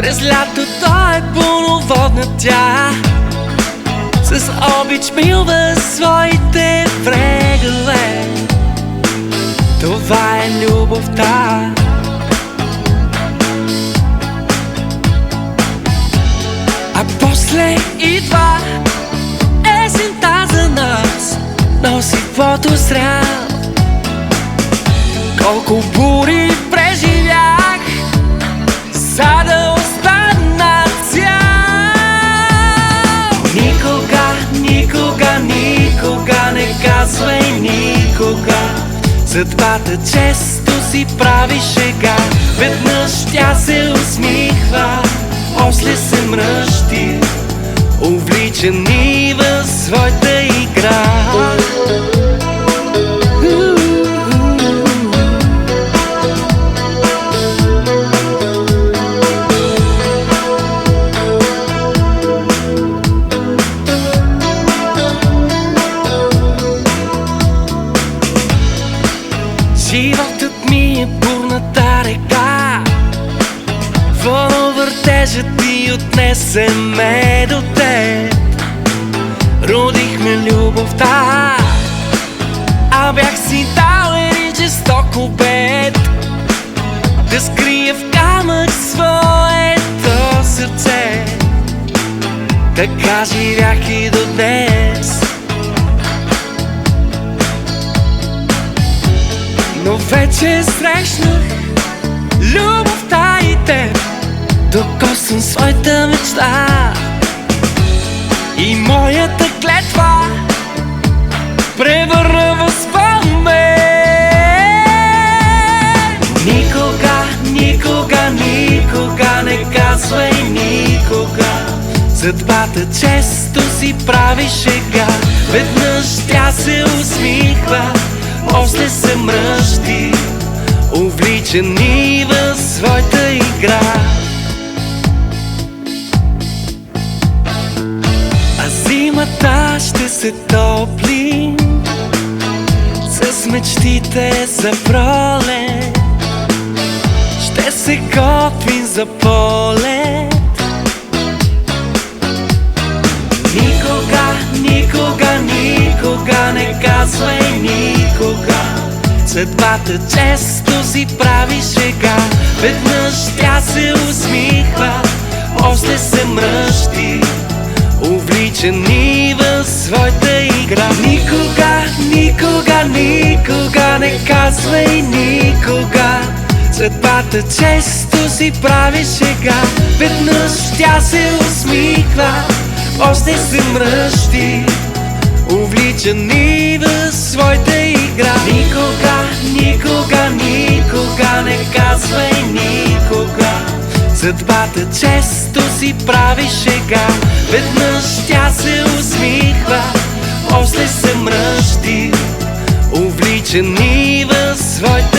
През лятото е полноводна тя, с обич милва своите брегове. Това е любовта. А после идва есента за нас, носи водозрял. Колко бури преживях, за да остана цял. Никога, никога, никога не казвай никога. Съдбата често си прави шега. Веднъж тя се усмихва, после се мръщи, увличани в своята игра. Животът ми е бурната река, водовъртежът ти отнесе ме до теб. Родихме любовта, а бях си дал един жесток обет да скрия в камък своето сърце. Така живях и до днес, но вече срещнах любовта и теб. Докосвам своята мечта и моята клетва превърна в спомен. Никога, никога, никога не казвай никога. Съдбата често си прави шега. Веднъж тя се усмихва, после се мръщи, увличани в своята игра. А зимата ще се топли с мечтите за пролет. Ще се готвим за полет. Никога, никога, никога не казвай никога. Съдбата често си прави шега. Веднъж тя се усмихва, после се мръщи, увличани в своята игра. Никога, никога, никога не казвай никога. Съдбата често си прави шега. Веднъж тя се усмихва, после се мръщи, увличани в своята игра. Никога, никога, никога не казвай никога. Съдбата често си прави шега. Веднъж тя се усмихва, после се мръщи, увличани в своята